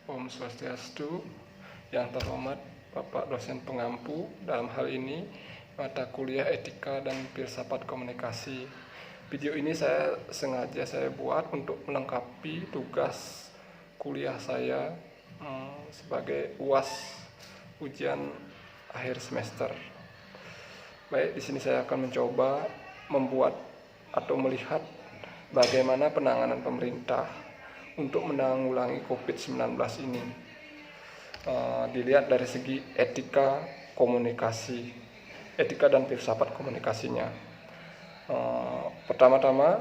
Om Swastiastu, yang terhormat Bapak dosen pengampu dalam hal ini mata kuliah Etika dan Filsafat Komunikasi. Video ini sengaja saya buat untuk melengkapi tugas kuliah saya sebagai UAS, ujian akhir semester. Baik, di sini saya akan mencoba membuat atau melihat bagaimana penanganan pemerintah untuk menanggulangi COVID-19 ini. Dilihat dari segi etika komunikasi, etika dan filsafat komunikasinya. Pertama-tama,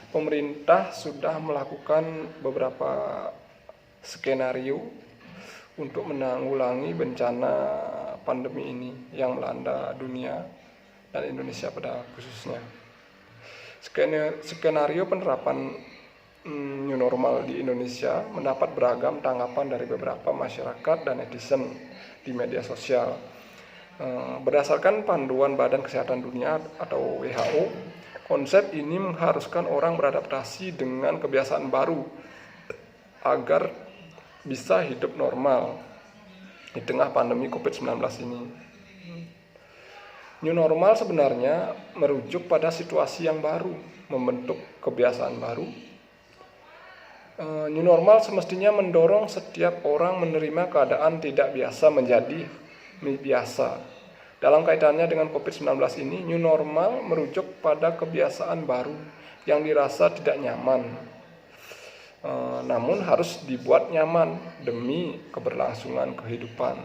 pemerintah sudah melakukan beberapa skenario untuk menanggulangi bencana pandemi ini yang melanda dunia dan Indonesia pada khususnya. Skenario penerapan new normal di Indonesia mendapat beragam tanggapan dari beberapa masyarakat dan netizen di media sosial. Berdasarkan panduan Badan Kesehatan Dunia atau WHO, konsep ini mengharuskan orang beradaptasi dengan kebiasaan baru agar bisa hidup normal di tengah pandemi COVID-19 ini. New normal sebenarnya merujuk pada situasi yang baru, membentuk kebiasaan baru. New normal semestinya mendorong setiap orang menerima keadaan tidak biasa menjadi biasa. Dalam kaitannya dengan COVID-19 ini, new normal merujuk pada kebiasaan baru yang dirasa tidak nyaman. Namun harus dibuat nyaman demi keberlangsungan kehidupan.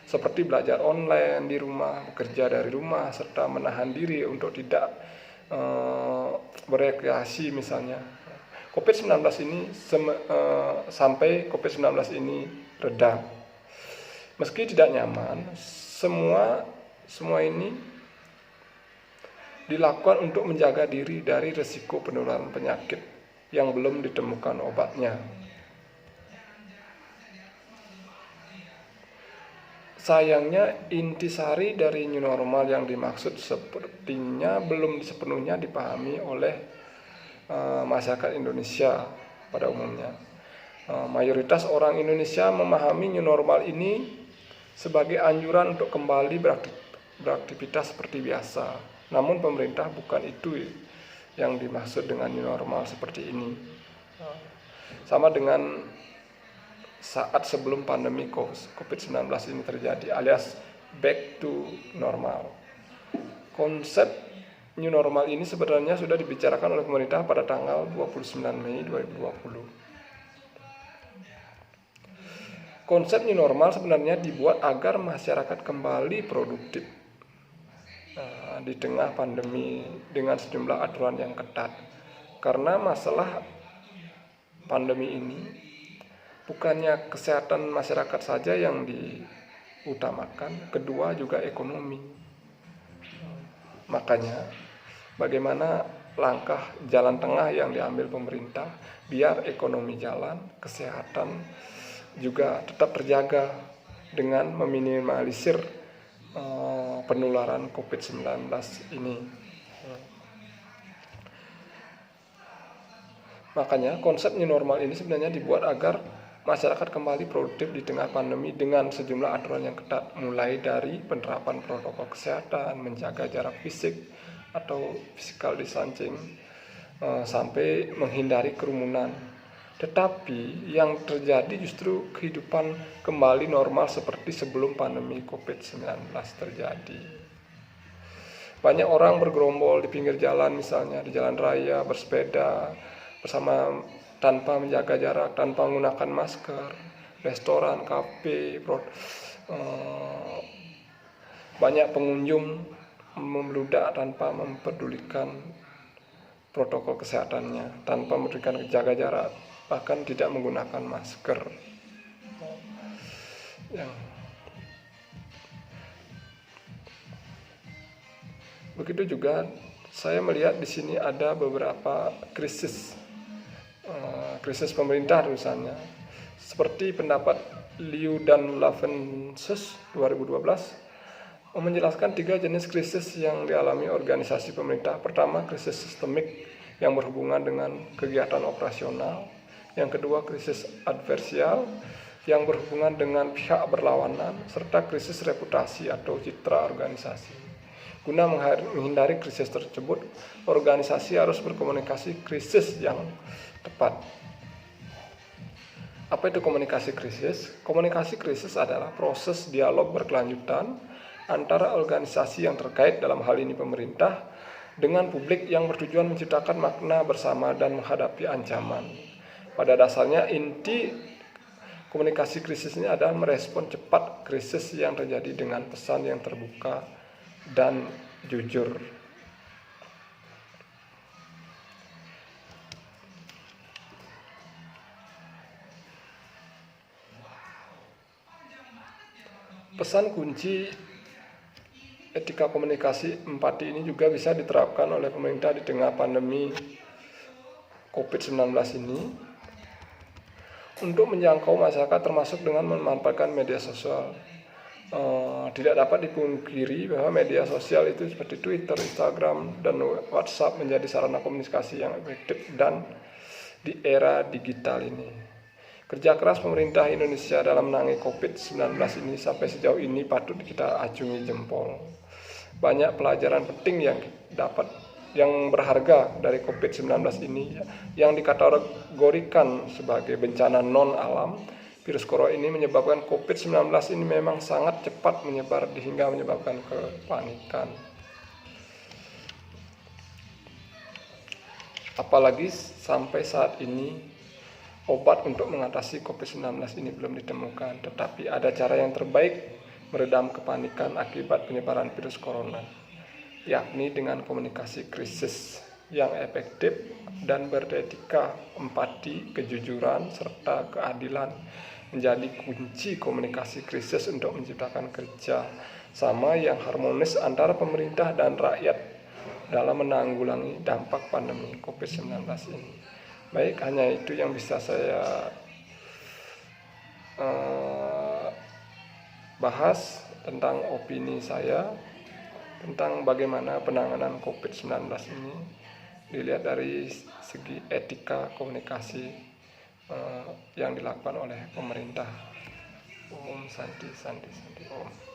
Seperti belajar online di rumah, bekerja dari rumah, serta menahan diri untuk tidak berekreasi misalnya. COVID-19 ini sampai COVID-19 ini reda. Meski tidak nyaman, semua ini dilakukan untuk menjaga diri dari risiko penularan penyakit yang belum ditemukan obatnya. Sayangnya, intisari dari new normal yang dimaksud sepertinya belum sepenuhnya dipahami oleh masyarakat Indonesia pada umumnya. Mayoritas orang Indonesia memahami new normal ini sebagai anjuran untuk kembali beraktivitas seperti biasa. Namun pemerintah bukan itu yang dimaksud dengan new normal seperti ini. Sama dengan saat sebelum pandemi COVID-19 ini terjadi, alias back to normal. Konsep new normal ini sebenarnya sudah dibicarakan oleh pemerintah pada tanggal 29 Mei 2020. Konsep new normal sebenarnya dibuat agar masyarakat kembali produktif di tengah pandemi dengan sejumlah aturan yang ketat. Karena masalah pandemi ini bukannya kesehatan masyarakat saja yang diutamakan, kedua juga ekonomi. Makanya bagaimana langkah jalan tengah yang diambil pemerintah biar ekonomi jalan, kesehatan juga tetap terjaga dengan meminimalisir penularan COVID-19 ini. Makanya konsep new normal ini sebenarnya dibuat agar masyarakat kembali produktif di tengah pandemi dengan sejumlah aturan yang ketat, mulai dari penerapan protokol kesehatan, menjaga jarak fisik atau physical distancing, sampai menghindari kerumunan. Tetapi yang terjadi justru kehidupan kembali normal seperti sebelum pandemi COVID-19 terjadi. Banyak orang bergerombol di pinggir jalan, misalnya di jalan raya, bersepeda bersama tanpa menjaga jarak, tanpa menggunakan masker. Restoran, kafe, banyak pengunjung membludak tanpa mempedulikan protokol kesehatannya, tanpa memberikan jaga jarak, bahkan tidak menggunakan masker. Begitu juga saya melihat di sini ada beberapa krisis pemerintah misalnya, seperti pendapat Liu dan Lavensus 2012 menjelaskan 3 jenis krisis yang dialami organisasi pemerintah. Pertama, krisis sistemik yang berhubungan dengan kegiatan operasional. Yang kedua, krisis adversial yang berhubungan dengan pihak berlawanan, serta krisis reputasi atau citra organisasi. Guna menghindari krisis tersebut, organisasi harus berkomunikasi krisis yang tepat. Apa itu komunikasi krisis? Komunikasi krisis adalah proses dialog berkelanjutan antara organisasi yang terkait, dalam hal ini pemerintah, dengan publik yang bertujuan menciptakan makna bersama dan menghadapi ancaman. Pada dasarnya, inti komunikasi krisis ini adalah merespon cepat krisis yang terjadi dengan pesan yang terbuka dan jujur. Pesan kunci etika komunikasi empati ini juga bisa diterapkan oleh pemerintah di tengah pandemi COVID-19 ini untuk menjangkau masyarakat, termasuk dengan memanfaatkan media sosial. Tidak dapat dipungkiri bahwa media sosial itu seperti Twitter, Instagram, dan WhatsApp menjadi sarana komunikasi yang efektif dan di era digital ini. Kerja keras pemerintah Indonesia dalam menangani COVID-19 ini sampai sejauh ini patut kita acungi jempol. Banyak pelajaran penting yang berharga dari COVID-19 ini yang dikategorikan sebagai bencana non-alam. Virus corona ini menyebabkan COVID-19 ini memang sangat cepat menyebar hingga menyebabkan kepanikan. Apalagi sampai saat ini obat untuk mengatasi COVID-19 ini belum ditemukan, tetapi ada cara yang terbaik meredam kepanikan akibat penyebaran virus corona, yakni dengan komunikasi krisis yang efektif dan beretika. Empati, kejujuran, serta keadilan menjadi kunci komunikasi krisis untuk menciptakan kerja sama yang harmonis antara pemerintah dan rakyat dalam menanggulangi dampak pandemi COVID-19 ini. Baik, hanya itu yang bisa saya bahas tentang opini saya tentang bagaimana penanganan COVID-19 ini dilihat dari segi etika komunikasi yang dilakukan oleh pemerintah. Om Santi Santi Santi Om.